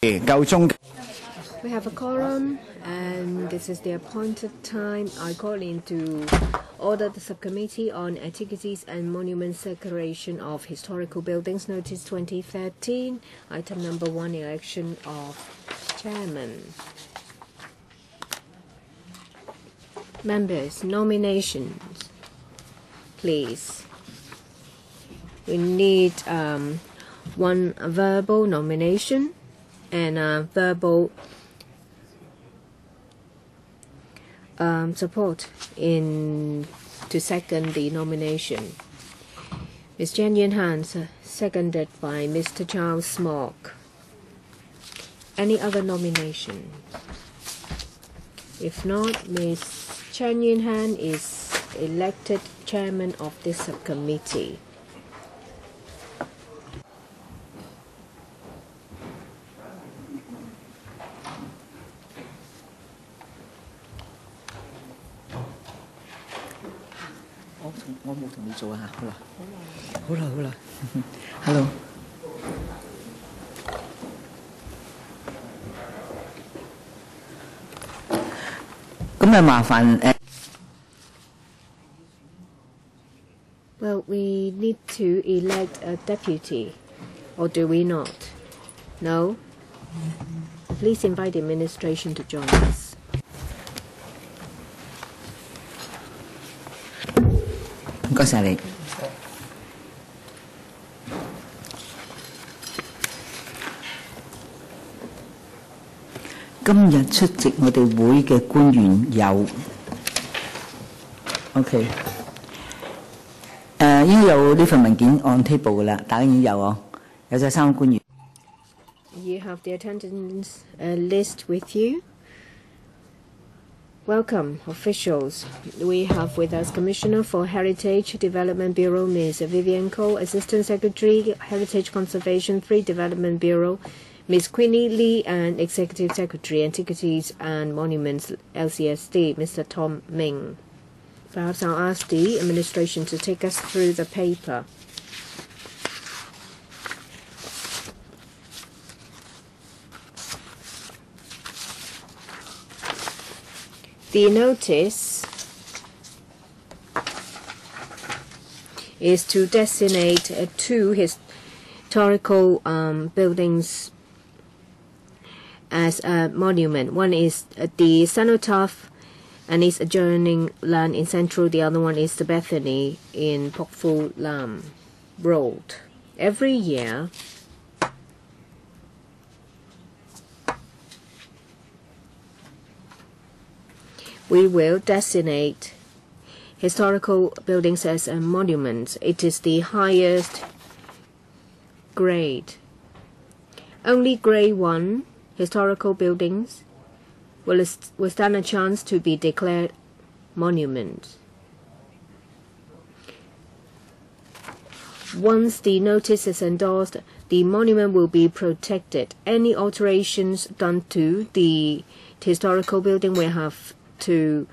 We have a quorum, and this is the appointed time. I call into order the Subcommittee on Antiquities and Monuments Declaration of Historical Buildings, Notice 2013. Item number 1, election of chairman. Members, nominations, please. We need one verbal nomination and a verbal support to second the nomination. Ms. Jen Yin Han, seconded by Mr. Charles Smock. Any other nomination? If not, Ms. Chen Yin Han is elected chairman of this subcommittee. Hello. Well, we need to elect a deputy, or do we not? No? Please invite the administration to join us. OK， 已經有呢份文件 on table 㗎啦，大家已經有哦，有晒3個官員。You have the attendance list with you. Welcome, officials. We have with us Commissioner for Heritage Development Bureau, Ms. Vivian Ko, Assistant Secretary, Heritage Conservation 3 Development Bureau, Ms. Queenie Lee, and Executive Secretary, Antiquities and Monuments, LCSD, Mr. Tom Ming. Perhaps I'll ask the administration to take us through the paper. The notice is to designate two historical buildings as a monument. One is the cenotaph and its adjoining land in Central. The other one is the Bethany in Pok Fu Lam Road. Every year, we will designate historical buildings as a monument. It is the highest grade. Only grade 1 historical buildings will stand a chance to be declared monuments. Once the notice is endorsed, the monument will be protected. Any alterations done to the historical building will have to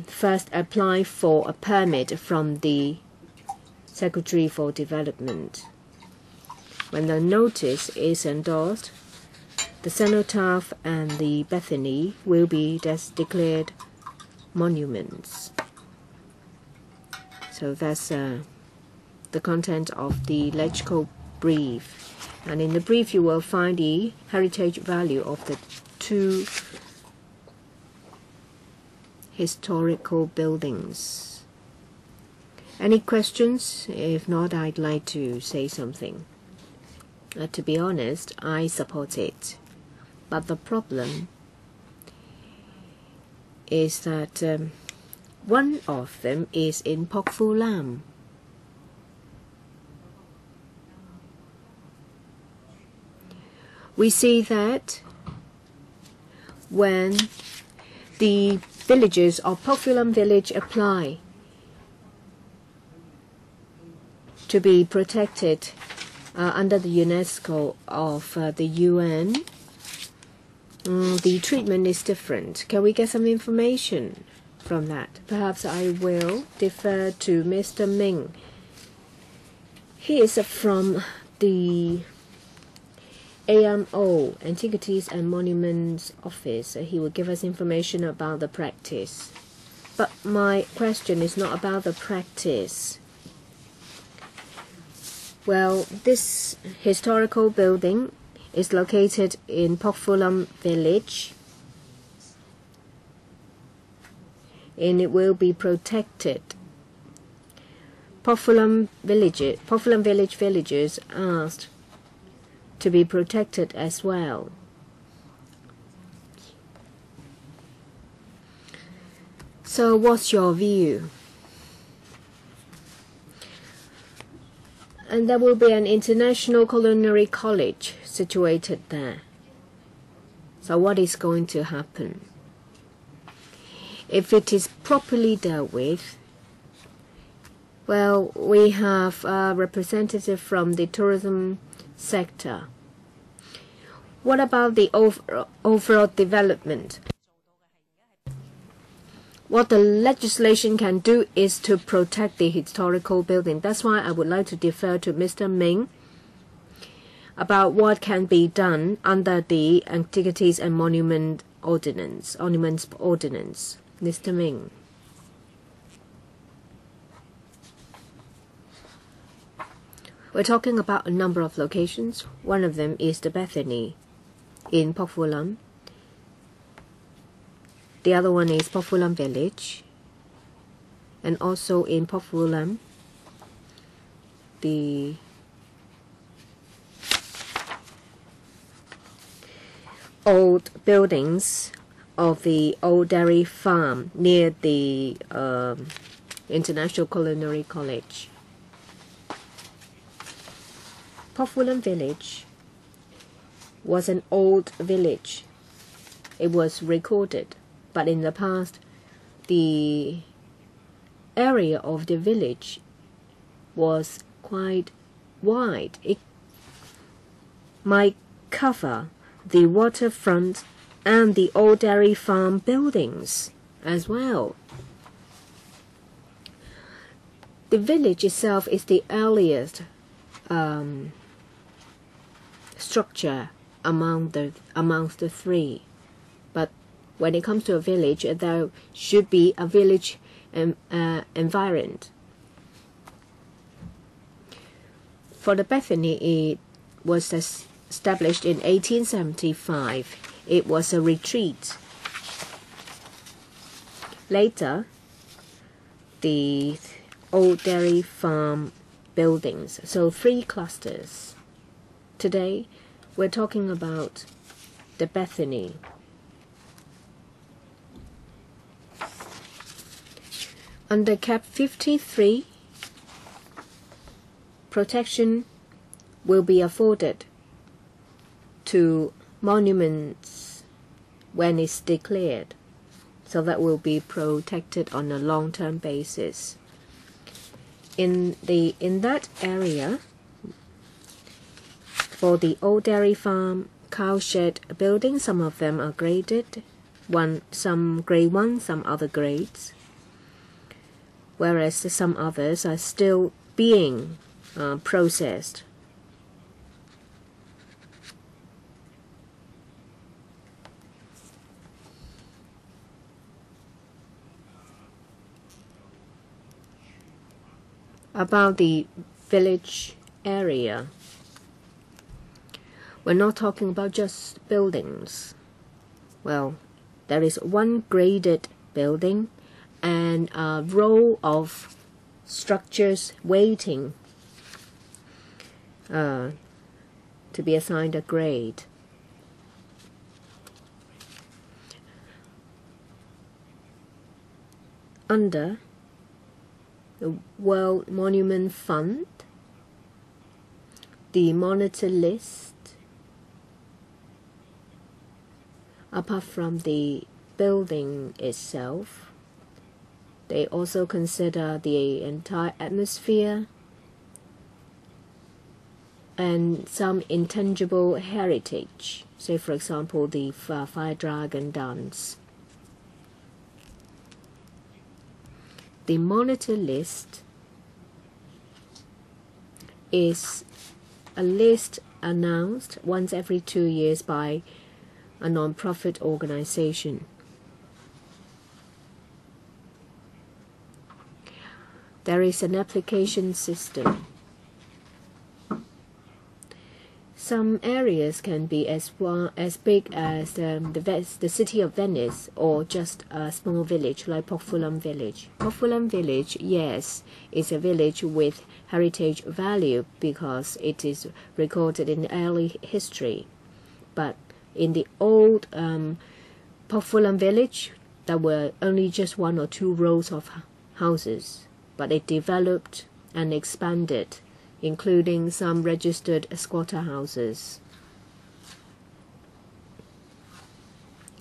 first apply for a permit from the Secretary for Development. When the notice is endorsed, the cenotaph and the Bethany will be declared monuments. So that's the content of the electoral brief. And in the brief you will find the heritage value of the two historical buildings. Any questions? If not, I'd like to say something. To be honest, I support it. But the problem is that one of them is in Pok Fu Lam. We see that when the villages of Pok Fu Lam village apply to be protected under the UNESCO of the UN, the treatment is different. Can we get some information from that? Perhaps I will defer to Mr. Ming. He is from the AMO, Antiquities and Monuments Office. He will give us information about the practice. But my question is not about the practice. Well, this historical building is located in Pokfulam village, and it will be protected. Pokfulam village villagers asked to be protected as well. So what's your view? And there will be an international culinary college situated there. So what is going to happen? If it is properly dealt with, well, we have a representative from the tourism sector. What about the overall development? What the legislation can do is to protect the historical building. That's why I would like to defer to Mr. Ming about what can be done under the Antiquities and Monuments Ordinance. Mr. Ming. We're talking about a number of locations. One of them is the Bethany in Pokfulam. The other one is Pokfulam village. And also in Pokfulam, the old buildings of the old dairy farm near the International Culinary College. Pokfulam village was an old village. It was recorded, but in the past, the area of the village was quite wide. It might cover the waterfront and the old dairy farm buildings as well. The village itself is the earliest structure amongst the three. But when it comes to a village, there should be a village environment. For the Bethany, it was established in 1875. It was a retreat. Later, the old dairy farm buildings. So 3 clusters. Today, we're talking about the Bethany. Under Cap 53, protection will be afforded to monuments when it's declared. So that will be protected on a long-term basis. In that area, for the old dairy farm cowshed buildings, some of them are graded, some grade 1, some other grades, whereas some others are still being processed. About the village area, we're not talking about just buildings. Well, there is one graded building and a row of structures waiting to be assigned a grade. Under the World Monument Fund, the monitor list, apart from the building itself, they also consider the entire atmosphere and some intangible heritage, say for example the fire dragon dance. The monitor list is a list announced once every 2 years by a non-profit organization. There is an application system. Some areas can be as big as the city of Venice, or just a small village like Pokfulam village. Pokfulam village, yes, is a village with heritage value because it is recorded in early history. But in the old Pokfulam village, there were only just 1 or 2 rows of houses, but it developed and expanded, including some registered squatter houses.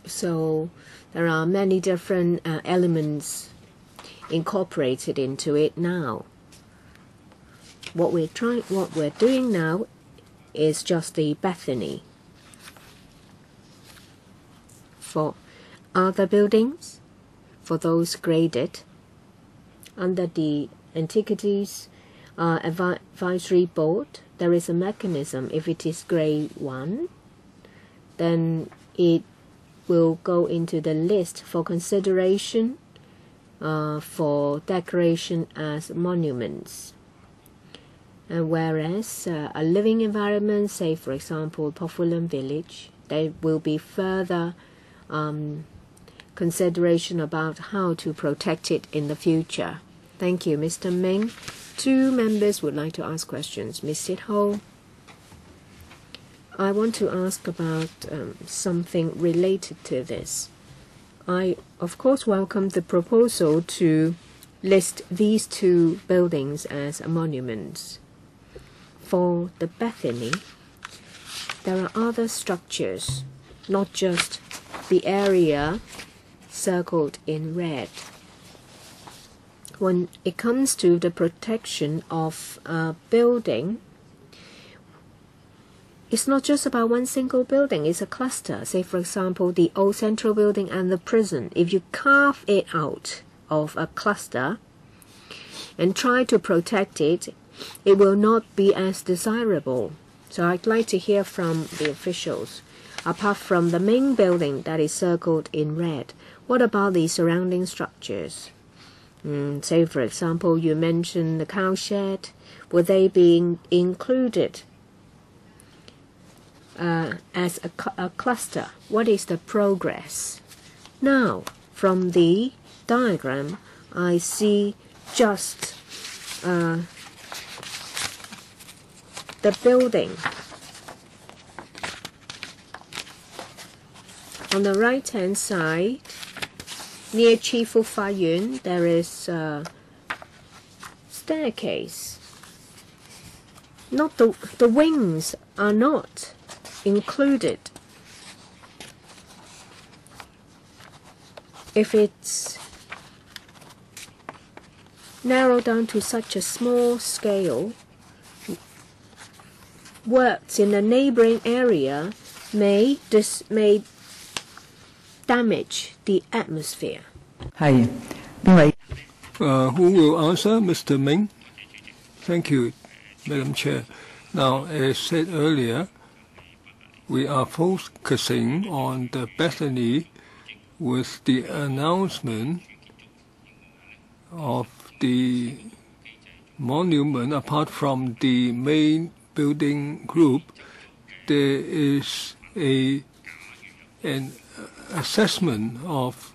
So there are many different elements incorporated into it now. What we're doing now is just the Bethany. For other buildings, for those graded under the Antiquities Advisory Board, there is a mechanism. If it is grade 1, then it will go into the list for consideration for declaration as monuments. And whereas a living environment, say for example Pokfulam village, there will be further consideration about how to protect it in the future. Thank you, Mr. Ming. 2 members would like to ask questions. Ms. Sit-Ho, I want to ask about something related to this. I, of course, welcome the proposal to list these 2 buildings as monuments. For the Bethany, there are other structures, not just the area circled in red. When it comes to the protection of a building, it's not just about one single building, it's a cluster. Say, for example, the old central building and the prison. If you carve it out of a cluster and try to protect it, it will not be as desirable. So I'd like to hear from the officials. Apart from the main building that is circled in red, what about the surrounding structures? Say, for example, you mentioned the cowshed. Will they be included as a cluster? What is the progress? Now, from the diagram, I see just the building. On the right-hand side, near Chifu Fayun, there is a staircase. Not the wings are not included. If it's narrowed down to such a small scale, works in a neighboring area may damage the atmosphere. Who will answer? Mr. Ming? Thank you, Madam Chair. Now, as said earlier, we are focusing on the Bethany with the announcement of the monument. Apart from the main building group, there is an assessment of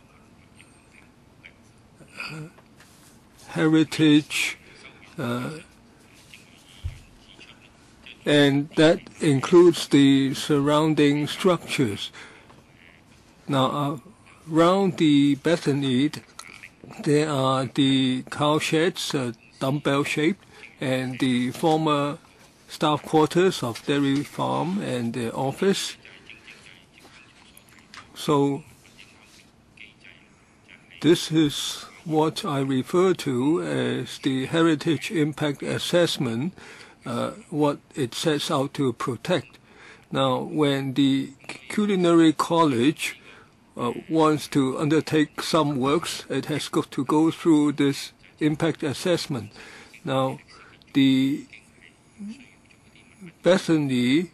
heritage, and that includes the surrounding structures. Now, around the Bethany, there are the cowsheds, dumbbell-shaped, and the former staff quarters of dairy farm and the office. So this is what I refer to as the heritage impact assessment, what it sets out to protect. Now, when the Culinary College wants to undertake some works, it has got to go through this impact assessment. Now, the Bethany,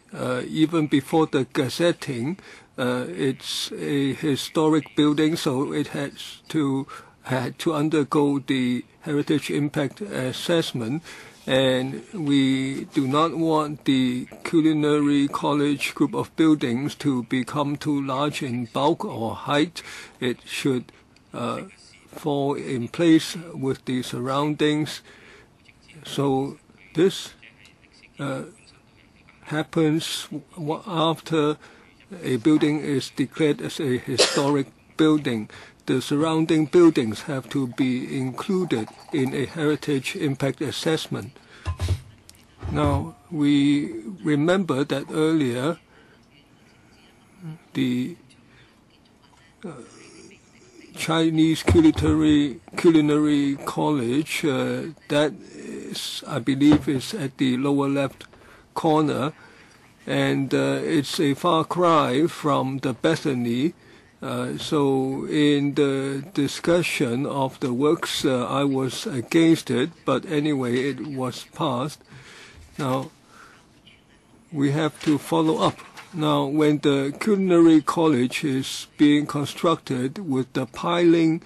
even before the gazetting, it's a historic building, so it had to undergo the heritage impact assessment, and we do not want the culinary college group of buildings to become too large in bulk or height. It should fall in place with the surroundings. So this happens after a building is declared as a historic building. The surrounding buildings have to be included in a heritage impact assessment. Now, we remember that earlier the Chinese Culinary College, that is, I believe, is at the lower left corner, and it's a far cry from the Bethany. So in the discussion of the works, I was against it, but anyway, it was passed. Now, we have to follow up. Now, when the culinary college is being constructed, with the piling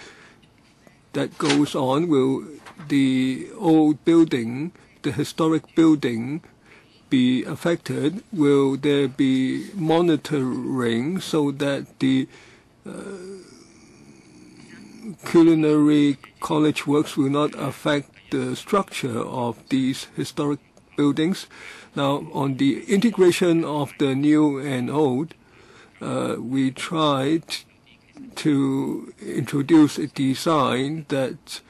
that goes on, will the old building, the historic building, be affected? Will there be monitoring so that the culinary college works will not affect the structure of these historic buildings? Now, on the integration of the new and old, we tried to introduce a design that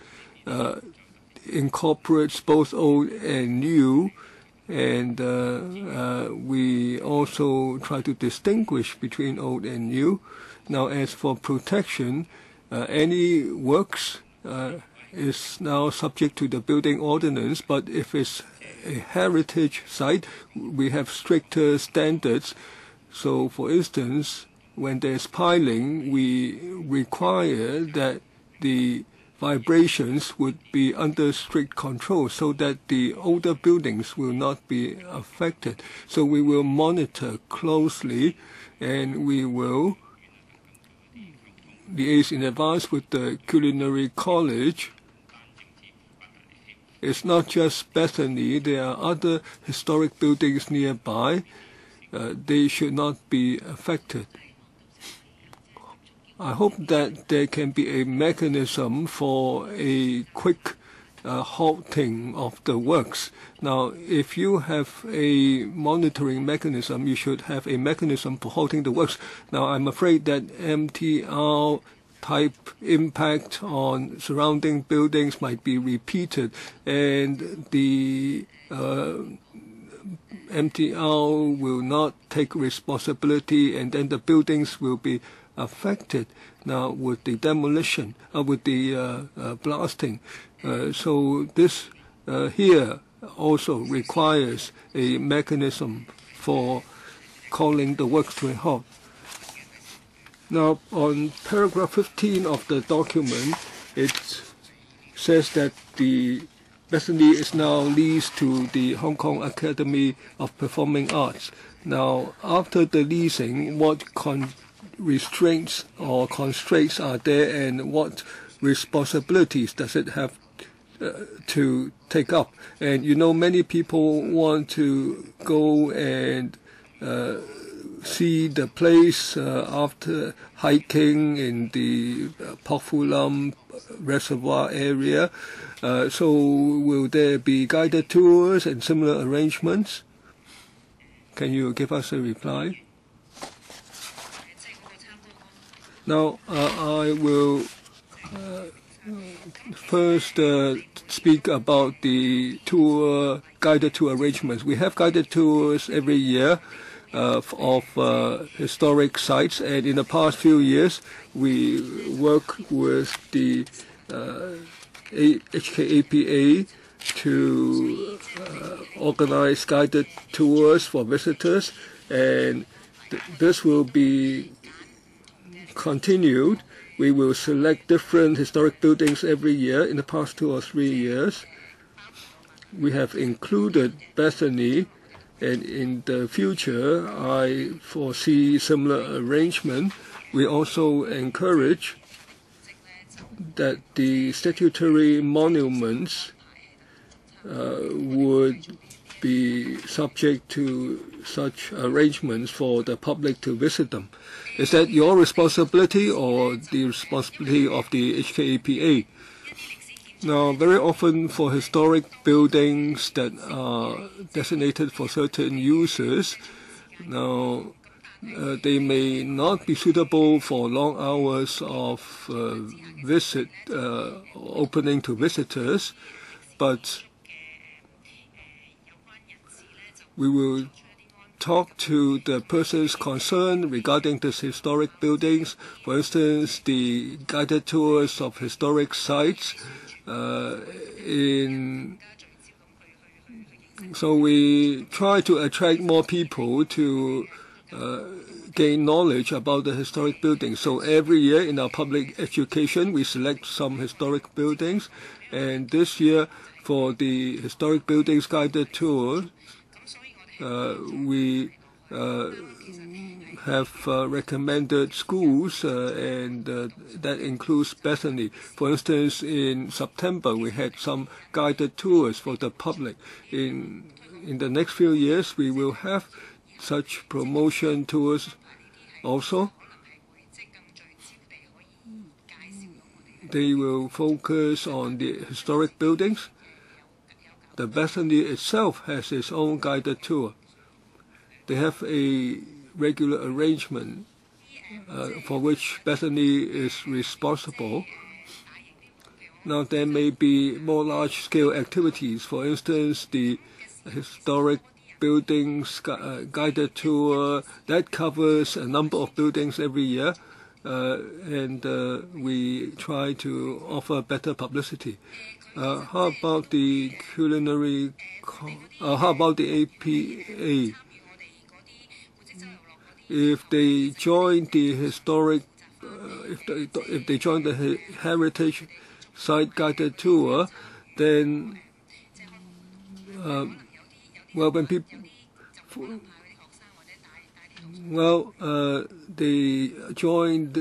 incorporates both old and new, and we also try to distinguish between old and new. Now, as for protection, any works is now subject to the building ordinance, but if it's a heritage site, we have stricter standards. So, for instance, when there's piling, we require that the vibrations would be under strict control so that the older buildings will not be affected. So we will monitor closely, and we will liaise in advance with the culinary college. It's not just Bethany. There are other historic buildings nearby. They should not be affected. I hope that there can be a mechanism for a quick halting of the works. Now, if you have a monitoring mechanism, you should have a mechanism for halting the works. Now, I'm afraid that MTR type impact on surrounding buildings might be repeated, and the MTR will not take responsibility, and then the buildings will be affected now with the demolition, with the blasting. So this here also requires a mechanism for calling the works to a halt. Now, on paragraph 15 of the document, it says that the Bethany is now leased to the Hong Kong Academy of Performing Arts. Now, after the leasing, what restraints or constraints are there, and what responsibilities does it have to take up? And you know, many people want to go and see the place after hiking in the Pok Fu Lam Reservoir area. So will there be guided tours and similar arrangements? Can you give us a reply? Now, I will first speak about the guided tour arrangements. We have guided tours every year of historic sites, and in the past few years, we work with the HKAPA to organize guided tours for visitors, and this will be continued. We will select different historic buildings every year. In the past 2 or 3 years, we have included Bethany, And in the future, I foresee similar arrangement. We also encourage that the statutory monuments would be subject to such arrangements for the public to visit them. Is that your responsibility or the responsibility of the HKAPA? Now, very often for historic buildings that are designated for certain uses, now they may not be suitable for long hours of opening to visitors, but we will talk to the persons concerned regarding these historic buildings. For instance, the guided tours of historic sites. So we try to attract more people to gain knowledge about the historic buildings. So every year in our public education, we select some historic buildings. And this year, for the historic buildings guided tour, we have recommended schools, and that includes Bethany. For instance, in September, we had some guided tours for the public. In the next few years, we will have such promotion tours also. They will focus on the historic buildings. The Bethany itself has its own guided tour. They have a regular arrangement for which Bethany is responsible. Now, there may be more large-scale activities. For instance, the historic buildings guided tour that covers a number of buildings every year, and we try to offer better publicity. How about the culinary? How about the APA? If they join the historic, if they join the heritage site guided tour, then when people, they join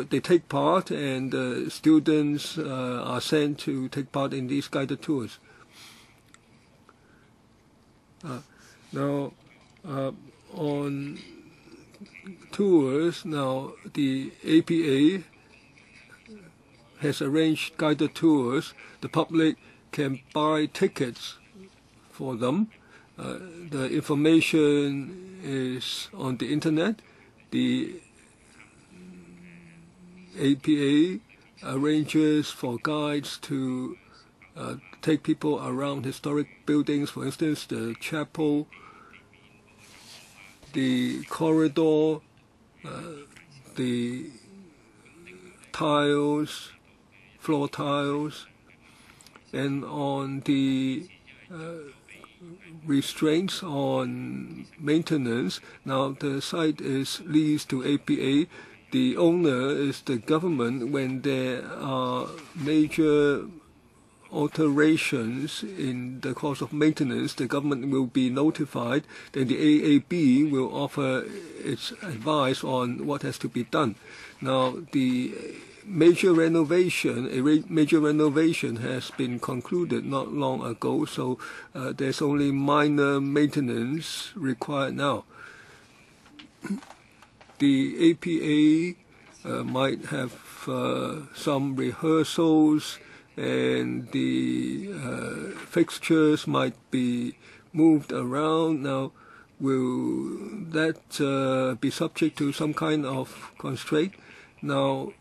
they take part, and students are sent to take part in these guided tours. Now, on tours, now the APA has arranged guided tours. The public can buy tickets for them. The information is on the internet. The APA arranges for guides to take people around historic buildings, for instance, the chapel, the corridor, the tiles, floor tiles, and on the restraints on maintenance. Now, the site is leased to APA. The owner is the government. When there are major alterations in the course of maintenance, the government will be notified. Then the AAB will offer its advice on what has to be done. Now, the major renovation has been concluded not long ago, so there's only minor maintenance required now. The APA might have some rehearsals, and the fixtures might be moved around. Now, will that be subject to some kind of constraint? Now,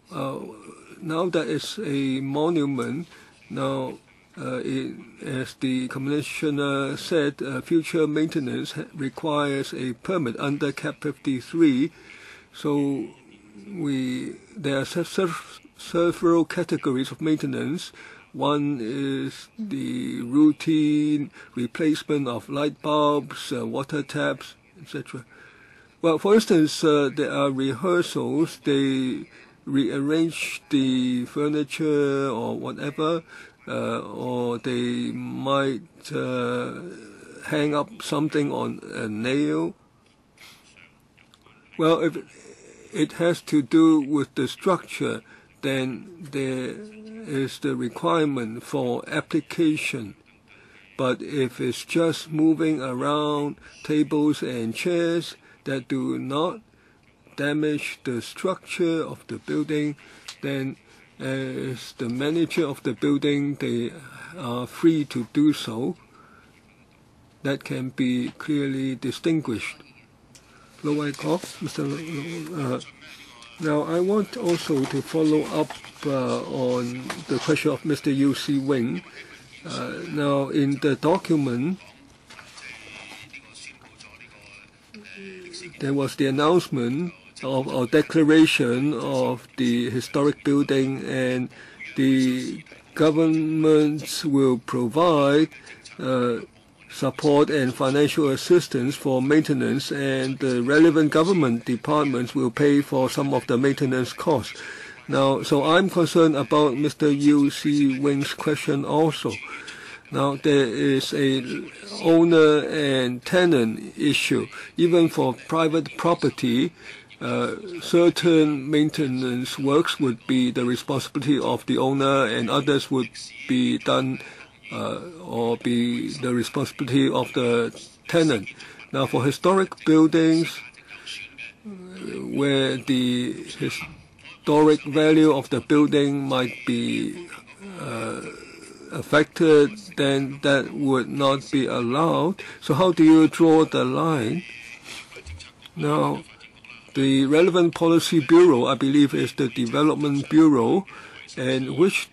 now that it's a monument, now, as the Commissioner said, future maintenance requires a permit under Cap 53. So there are several categories of maintenance. One is the routine replacement of light bulbs, water taps, etc. Well, for instance, there are rehearsals. They rearrange the furniture or whatever, or they might hang up something on a nail. Well, if it has to do with the structure, then there is the requirement for application. But if it's just moving around tables and chairs that do not damage the structure of the building, then as the manager of the building, they are free to do so. That can be clearly distinguished. Now, I want also to follow up on the question of Mr. U.C. Wing. Now, in the document, there was the announcement of a declaration of the historic building, and the governments will provide support and financial assistance for maintenance, and the relevant government departments will pay for some of the maintenance costs. Now, so I'm concerned about Mr. U.C. Wing's question also. Now, there is a owner and tenant issue. Even for private property, certain maintenance works would be the responsibility of the owner, and others would be done or be the responsibility of the tenant. Now, for historic buildings where the historic value of the building might be affected, then that would not be allowed. So how do you draw the line? Now, the relevant policy bureau, I believe, is the Development Bureau, and which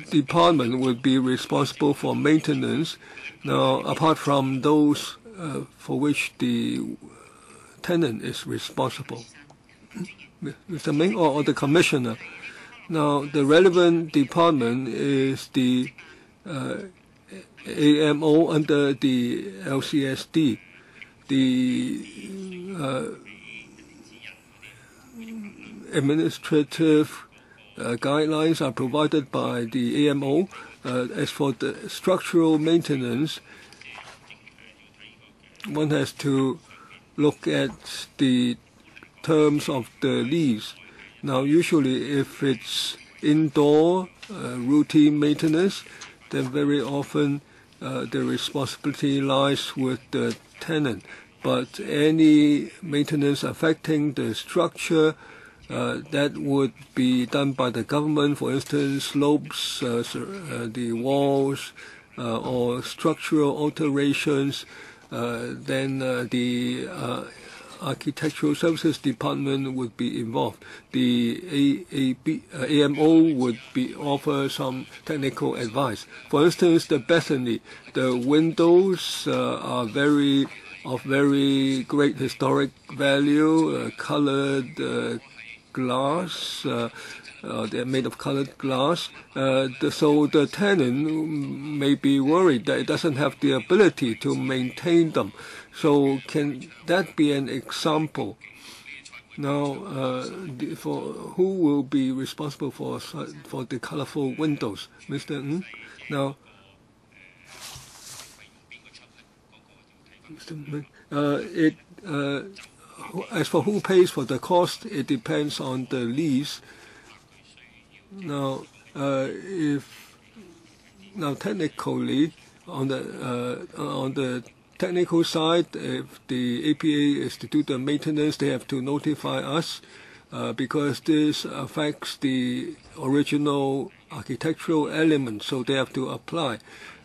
department would be responsible for maintenance, now apart from those for which the tenant is responsible? Mr. Ming or the commissioner? Now, the relevant department is the AMO under the LCSD. The administrative guidelines are provided by the AMO. As for the structural maintenance, one has to look at the terms of the lease. Now, usually if it's indoor routine maintenance, then very often the responsibility lies with the tenant. But any maintenance affecting the structure, that would be done by the government. For instance, slopes, the walls, or structural alterations, then the Architectural Services Department would be involved. The AMO would offer some technical advice. For instance, the Bethany, the windows are of very great historic value, colored glass. They're made of colored glass. So the tenant may be worried that it doesn't have the ability to maintain them. So can that be an example? Now, for who will be responsible for the colorful windows, Mr. Ng? Now, Mr. Ming, as for who pays for the cost, it depends on the lease. Now, technically, on the technical side, if the APA is to do the maintenance, they have to notify us because this affects the original architectural element, so they have to apply.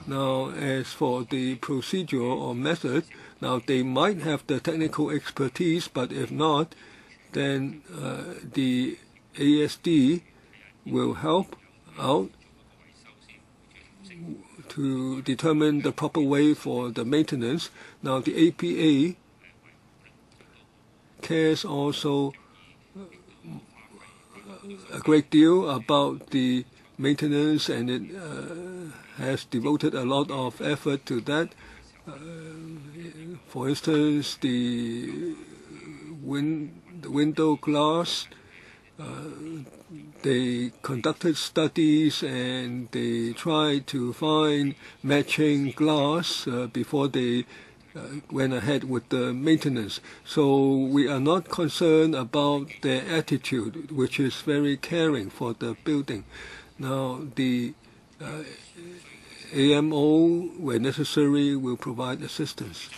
Now, as for the procedure or method, now they might have the technical expertise, but if not, then the ASD will help out to determine the proper way for the maintenance. Now, the APA cares also a great deal about the maintenance, and it has devoted a lot of effort to that. For instance, the window glass, they conducted studies and they tried to find matching glass before they went ahead with the maintenance. So we are not concerned about their attitude, which is very caring for the building. Now, the AMO, where necessary, will provide assistance.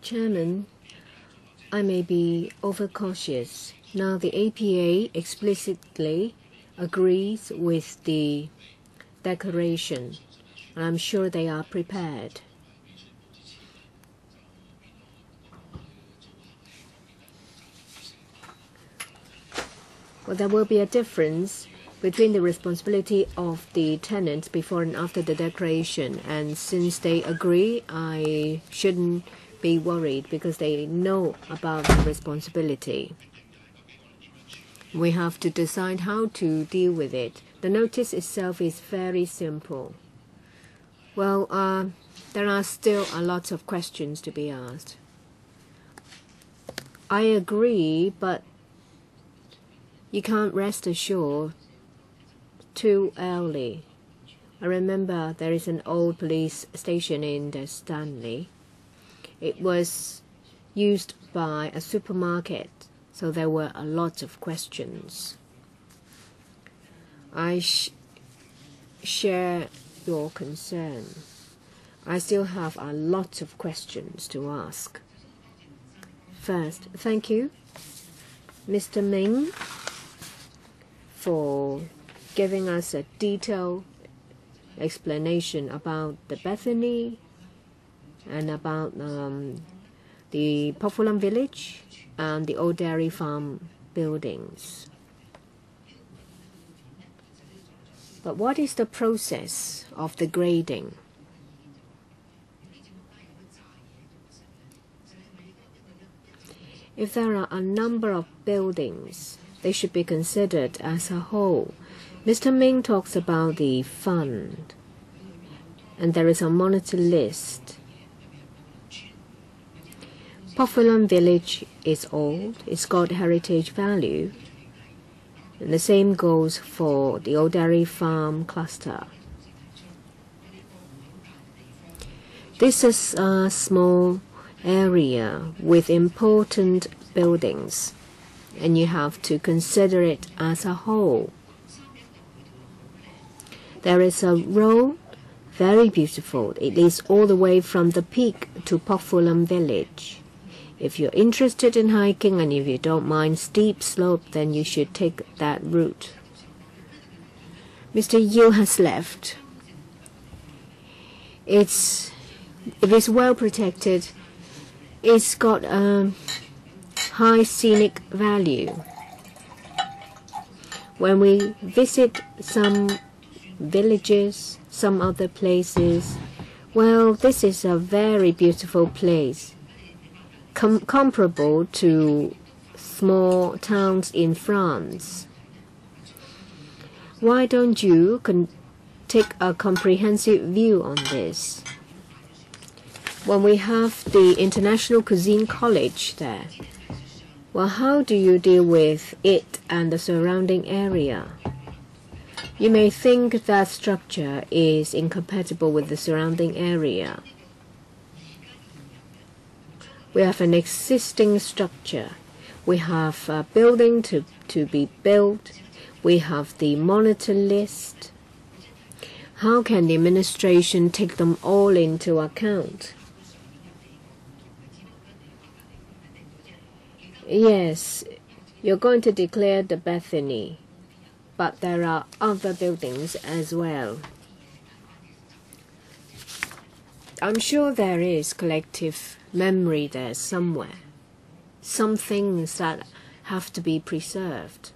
Chairman, I may be overcautious. Now, the APA explicitly agrees with the declaration. I'm sure they are prepared. Well, there will be a difference between the responsibility of the tenants before and after the declaration. And since they agree, I shouldn't be worried because they know about the responsibility. We have to decide how to deal with it. The notice itself is very simple. Well, there are still a lot of questions to be asked. I agree, but you can't rest assured too early. I remember there is an old police station in the Stanley. It was used by a supermarket, so there were a lot of questions. I share your concern. I still have a lot of questions to ask. First, thank you, Mr. Ming, for giving us a detailed explanation about the Bethany and about the Popular Village and the old dairy farm buildings. But what is the process of the grading? If there are a number of buildings, they should be considered as a whole. Mr. Ming talks about the fund, and there is a monitor list. Popular Village is old, it's got heritage value, and the same goes for the old dairy farm cluster. This is a small area with important buildings, and you have to consider it as a whole. There is a road, very beautiful. It leads all the way from the peak to Popular Village. If you're interested in hiking and if you don't mind steep slope, then you should take that route. Mr. Yu has left. It is well protected. It's got a high scenic value. When we visit some villages, some other places, well, this is a very beautiful place, comparable to small towns in France. Why don't you take a comprehensive view on this? When we have the International Cuisine College there, well, how do you deal with it and the surrounding area? You may think that structure is incompatible with the surrounding area. We have an existing structure. We have a building to be built. We have the monitor list. How can the administration take them all into account? Yes, you're going to declare the Bethany, but there are other buildings as well. I'm sure there is collective memory there somewhere, some things that have to be preserved.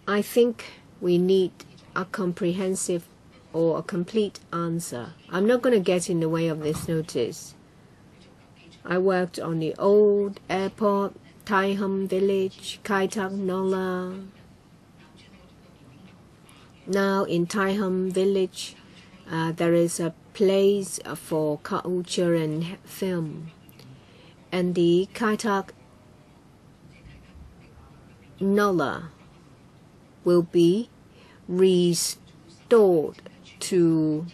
I think we need a comprehensive or a complete answer. I'm not going to get in the way of this notice. I worked on the old airport, Tai Hum Village, Kai Tak Nola. Now in Tai Hum Village, there is a place for culture and film. and the Kaitak Nala will be restored to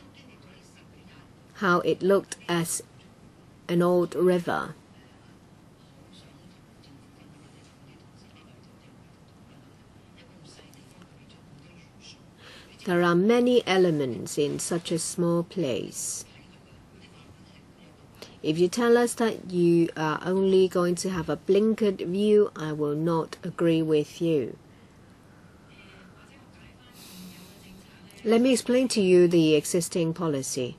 how it looked as an old river. There are many elements in such a small place. If you tell us that you are only going to have a blinkered view, I will not agree with you. Let me explain to you the existing policy.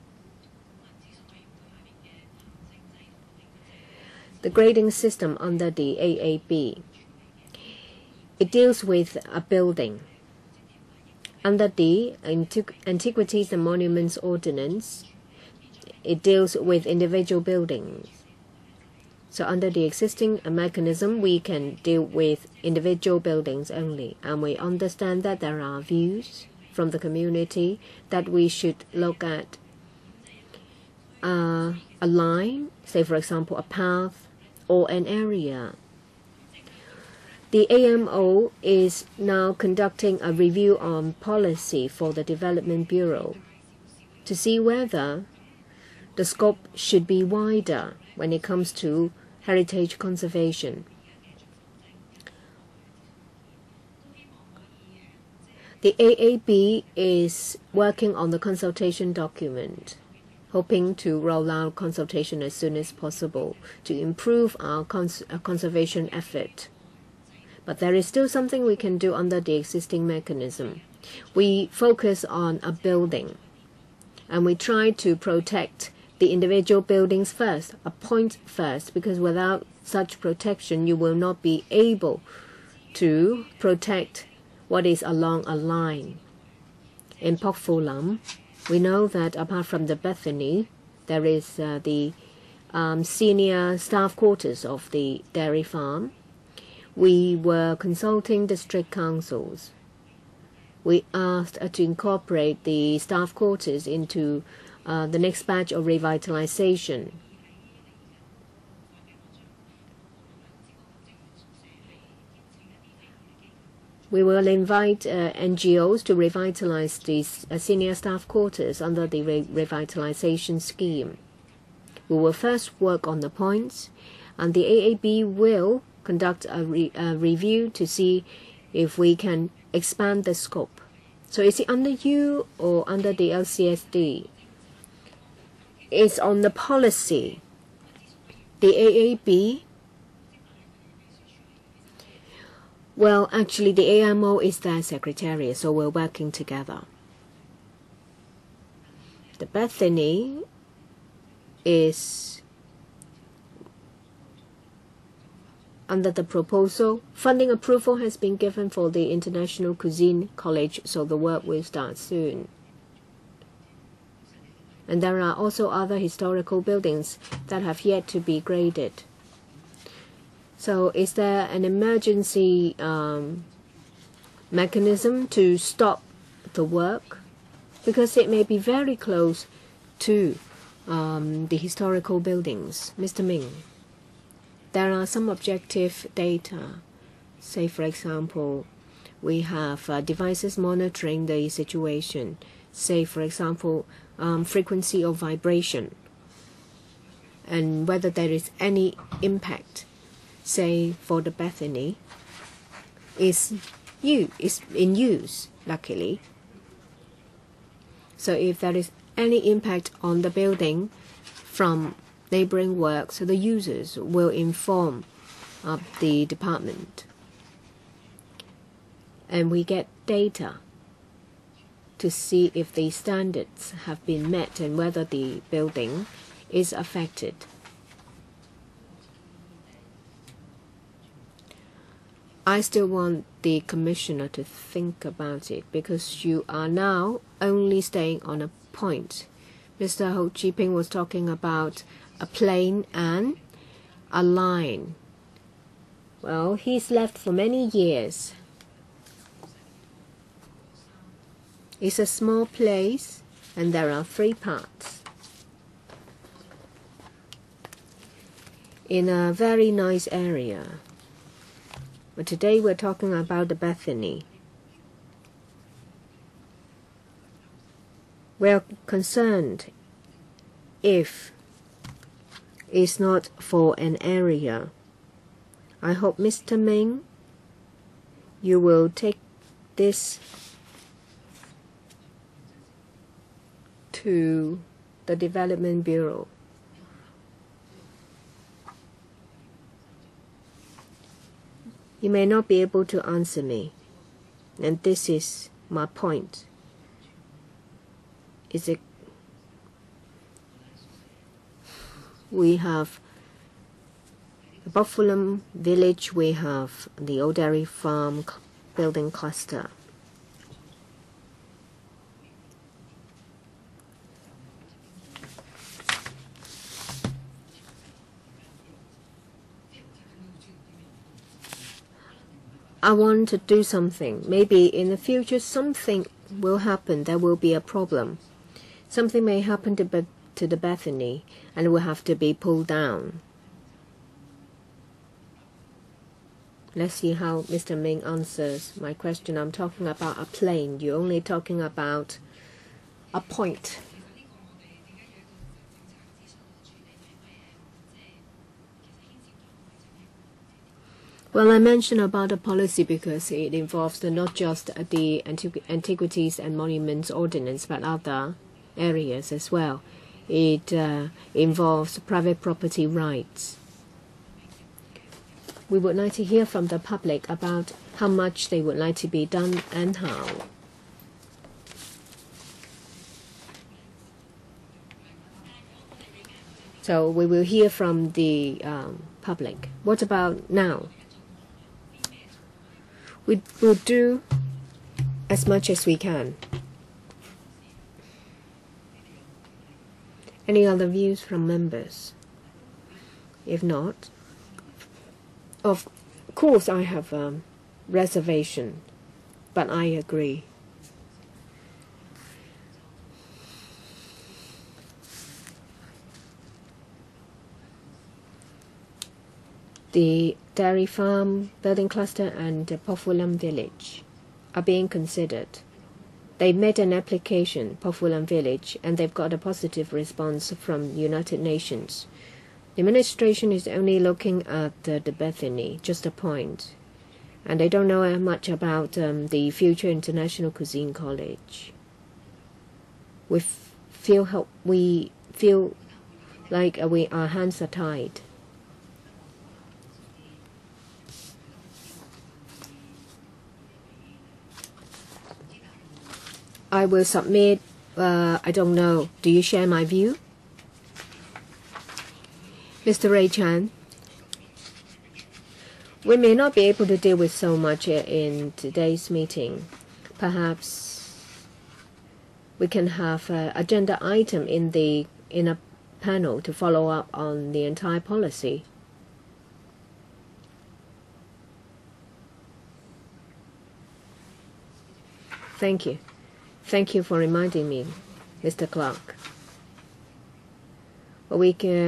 The grading system under the AAB. It deals with a building. Under the Antiquities and Monuments Ordinance, it deals with individual buildings. So under the existing mechanism, we can deal with individual buildings only. And we understand that there are views from the community that we should look at a line, say for example a path or an area. The AMO is now conducting a review on policy for the Development Bureau to see whether the scope should be wider when it comes to heritage conservation. The AAB is working on the consultation document, hoping to roll out consultation as soon as possible to improve our conservation effort. But there is still something we can do under the existing mechanism. We focus on a building, and we try to protect the individual buildings first, a point first, because without such protection, you will not be able to protect what is along a line. In Pok Fu Lam, we know that apart from the Bethany, there is the senior staff quarters of the dairy farm. We were consulting district councils. We asked to incorporate the staff quarters into the next batch of revitalization. We will invite NGOs to revitalize these senior staff quarters under the revitalization scheme. We will first work on the points, and the AAB will conduct a review to see if we can expand the scope. So is it under you or under the LCSD? It's on the policy. The AAB, well, actually the AMO is their secretariat, so we're working together. The Bethany is under the proposal. Funding approval has been given for the International Cuisine College, so the work will start soon. And there are also other historical buildings that have yet to be graded. So is there an emergency mechanism to stop the work? Because it may be very close to the historical buildings. Mr. Ming, there are some objective data. Say, for example, we have devices monitoring the situation. Say, for example, frequency of vibration and whether there is any impact. Say, for the Bethany, is in use, luckily. So if there is any impact on the building from neighboring work, so the users will inform the department. And we get data to see if the standards have been met and whether the building is affected. I still want the commissioner to think about it because you are now only staying on a point. Mr. Ho Chi Ping was talking about a plane and a line. Well, he's left for many years. It's a small place and there are 3 parts. in a very nice area. But today we're talking about the Bethany. We're concerned if it's not for an area. I hope, Mr. Ming, you will take this to the Development Bureau. You may not be able to answer me, and this is my point. Is it we have the Buffalo Village, we have the Old Dairy Farm building cluster. I want to do something. Maybe in the future something will happen. There will be a problem. Something may happen to the Bethany and will have to be pulled down. Let's see how Mr. Ming answers my question. I'm talking about a plane. You're only talking about a point. Well, I mentioned about the policy because it involves not just the Antiquities and Monuments Ordinance, but other areas as well. It involves private property rights. We would like to hear from the public about how much they would like to be done and how. So we will hear from the public. What about now? We will do as much as we can. Any other views from members? If not, of course I have a reservation, but I agree. The dairy farm, building cluster, and the Buffalo Village are being considered. They made an application, Buffalo Village, and they've got a positive response from the United Nations. The administration is only looking at the Bethany, just a point, and they don't know much about the future International Cuisine College. We feel like our hands are tied. I will submit, I don't know, do you share my view? Mr. Ray Chan, we may not be able to deal with so much in today's meeting. Perhaps we can have an agenda item in a panel to follow up on the entire policy. Thank you. Thank you for reminding me, Mr. Clark.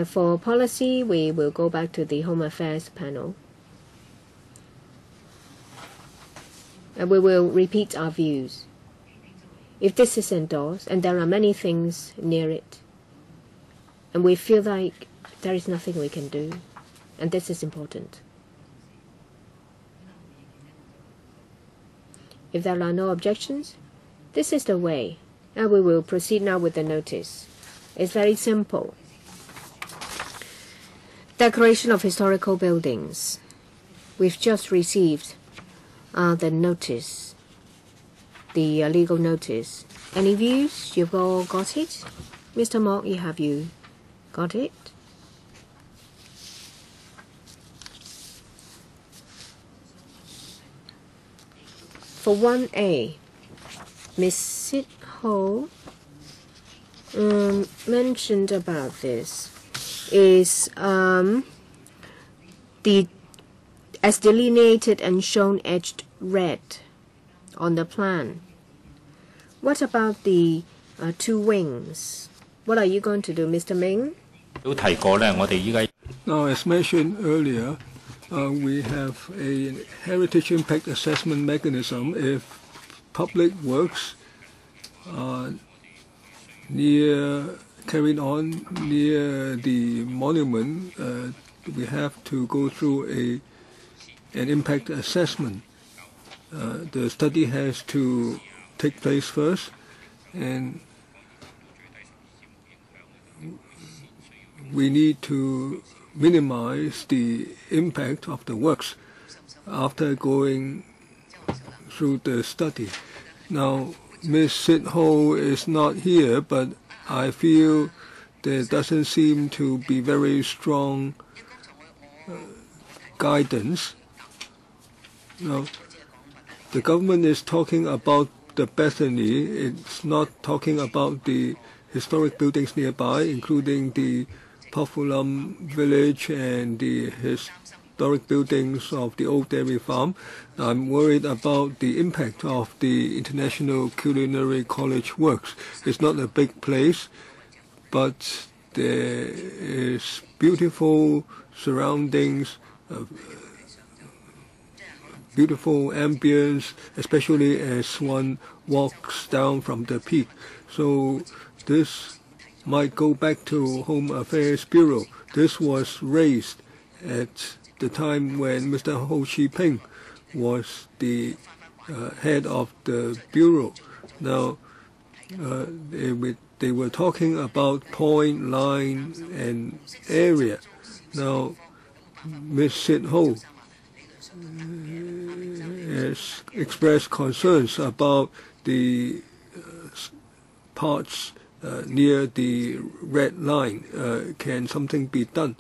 For policy, we will go back to the Home Affairs panel. And we will repeat our views. If this is endorsed, and there are many things near it, and we feel like there is nothing we can do, and this is important. If there are no objections, this is the way, and we will proceed now with the notice. It's very simple. Declaration of historical buildings. We've just received the notice, the legal notice. Any views? You've all got it? Mr. Mock, have you got it? For 1A, Ms. Sid Ho mentioned about this is as delineated and shown edged red on the plan. What about the two wings? What are you going to do, Mr. Ming? Now, as mentioned earlier, we have a heritage impact assessment mechanism if public works are carried on near the monument. We have to go through an impact assessment. The study has to take place first, and we need to minimize the impact of the works after going through the study. Now, Ms. Sid Ho is not here, but I feel there doesn't seem to be very strong guidance. Now, the government is talking about the Bethany. It's not talking about the historic buildings nearby, including the Paffulam village and the historic buildings of the old dairy farm. I'm worried about the impact of the International Culinary College works. It's not a big place, but there is beautiful surroundings, beautiful ambience, especially as one walks down from the peak. So this might go back to Home Affairs Bureau. This was raised at the time when Mr. Ho Chi Ping was the head of the Bureau. Now, they were talking about point, line, and area. Now, Ms. Sid Ho has expressed concerns about the parts near the red line. Can something be done?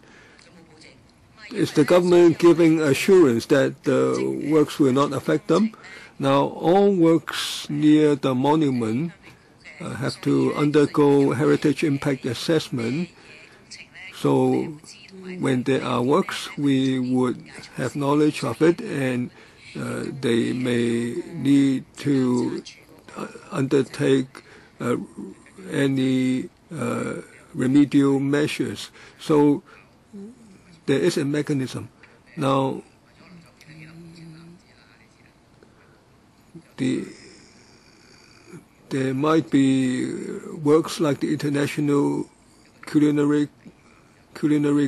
Is the government giving assurance that the works will not affect them? Now, all works near the monument have to undergo heritage impact assessment. So when there are works, we would have knowledge of it, and they may need to undertake any remedial measures. So there is a mechanism. Now, there might be works like the International Culinary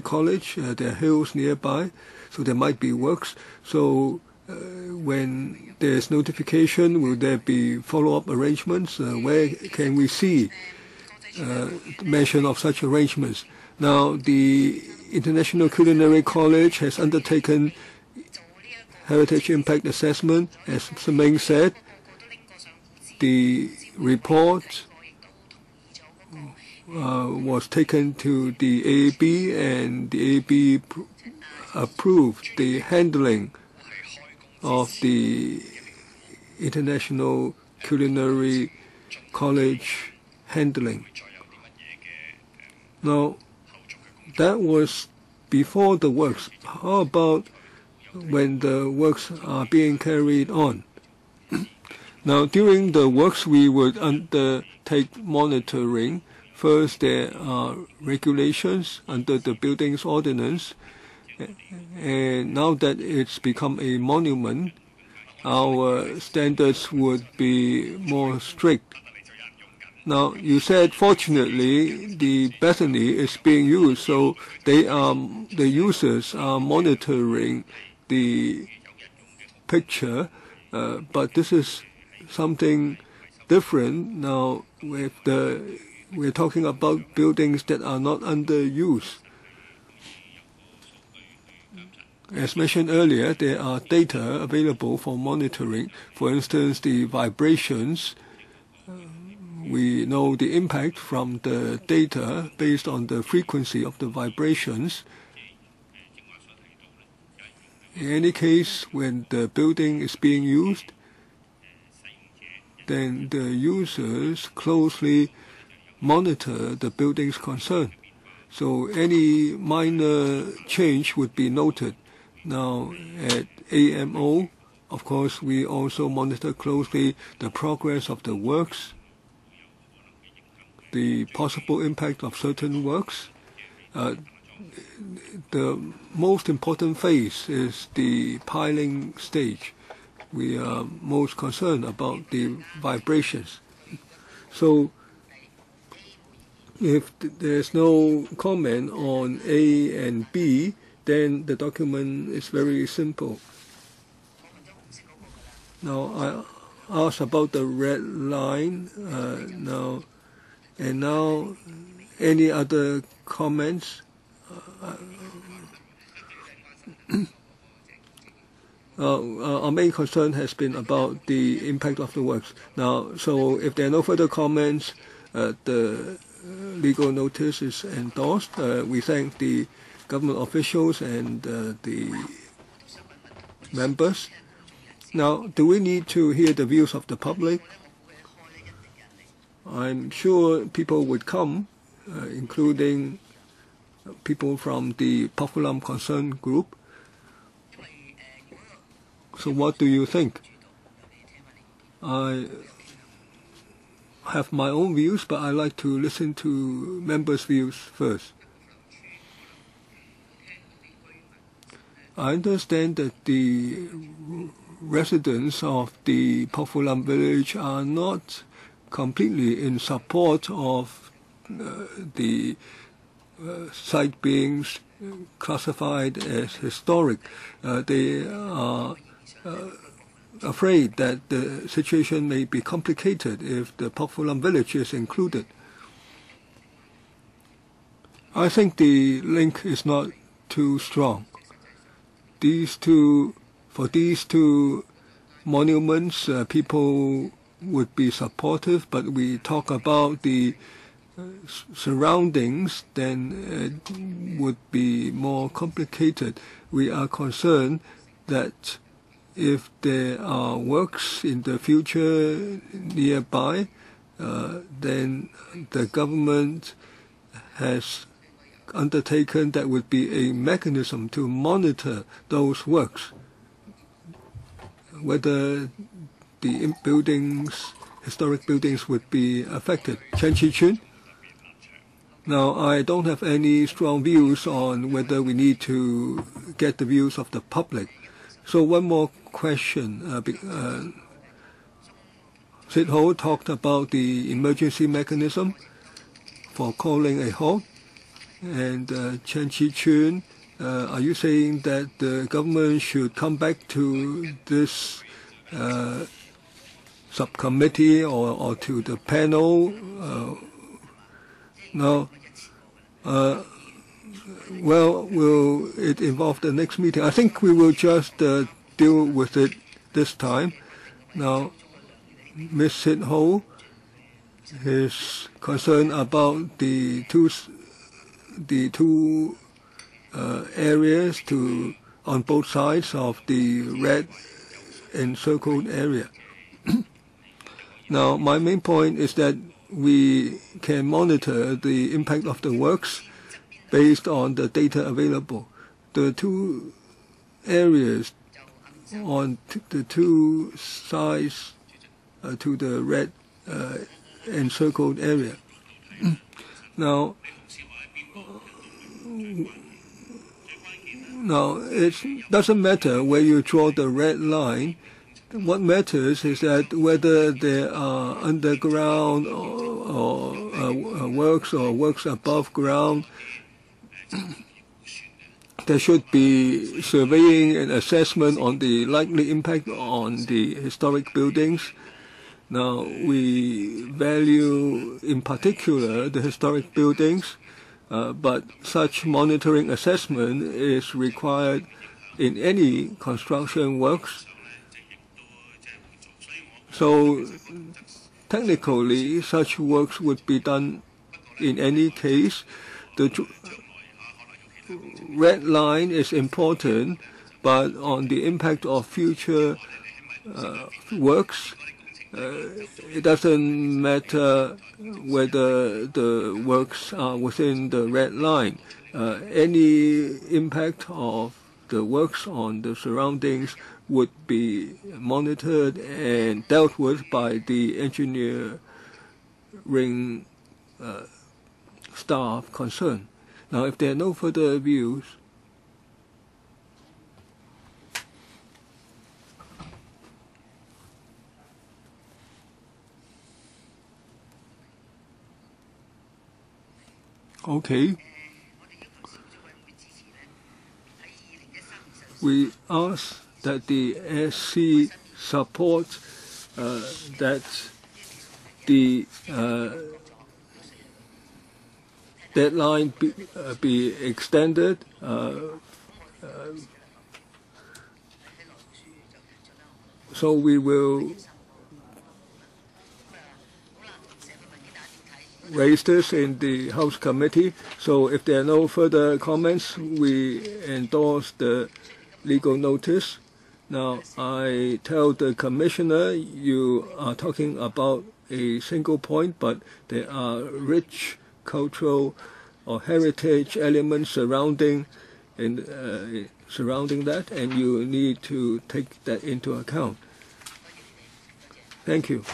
College. There are hills nearby, so there might be works. So when there's notification, will there be follow-up arrangements? Where can we see mention of such arrangements? Now, the International Culinary College has undertaken heritage impact assessment. As Mr. Meng said, the report was taken to the AAB, and the AAB approved the handling of the International Culinary College handling. Now, that was before the works. How about when the works are being carried on? Now, during the works, we would undertake monitoring. First, there are regulations under the Buildings Ordinance, and now that it's become a monument, our standards would be more strict. Now, you said fortunately the Bethany is being used, so the users are monitoring the picture, but this is something different now. We're talking about buildings that are not under use. As mentioned earlier, there are data available for monitoring. For instance, the vibrations. We know the impact from the data based on the frequency of the vibrations. In any case, when the building is being used, then the users closely monitor the building's concern. So any minor change would be noted. Now, at AMO, of course, we also monitor closely the progress of the works, the possible impact of certain works. the most important phase is the piling stage. We are most concerned about the vibrations. So if there's no comment on A and B, then the document is very simple. Now I asked about the red line now, and now any other comments? Our main concern has been about the impact of the works. Now, so if there are no further comments, the legal notice is endorsed. We thank the government officials and the members. Now, do we need to hear the views of the public? I'm sure people would come, including people from the Popular Concern Group. So what do you think? I have my own views, but I like to listen to members' views first. I understand that the residents of the Popular Village are not completely in support of the site being classified as historic. They are afraid that the situation may be complicated if the Popular Village is included. I think the link is not too strong. For these two monuments, people would be supportive, but we talk about the surroundings, then it would be more complicated. We are concerned that if there are works in the future nearby, then the government has undertaken that would be a mechanism to monitor those works, whether the buildings, historic buildings, would be affected. Chen Chi-chun? Now, I don't have any strong views on whether we need to get the views of the public. So one more question. Sid Ho talked about the emergency mechanism for calling a halt. And Chen Chi-chun, are you saying that the government should come back to this subcommittee or to the panel? Now, well, will it involve the next meeting? I think we will just deal with it this time. Now, Ms. Sid Ho is concerned about the two areas on both sides of the red encircled area. Now, my main point is that we can monitor the impact of the works based on the data available. The two areas on the two sides to the red encircled area. Now, it doesn't matter where you draw the red line. What matters is that whether there are underground or works or works above ground, there should be surveying and assessment on the likely impact on the historic buildings. Now, we value in particular the historic buildings, but such monitoring assessment is required in any construction works. So technically, such works would be done in any case. The red line is important, but on the impact of future works, it doesn't matter whether the works are within the red line. Any impact of the works on the surroundings would be monitored and dealt with by the engineering staff concerned. Now, if there are no further views, okay. We ask that the SC supports that the deadline be extended. So we will raise this in the House Committee. So if there are no further comments, we endorse the legal notice. Now, I tell the Commissioner you are talking about a single point, but there are rich cultural or heritage elements surrounding that, and you need to take that into account. Thank you.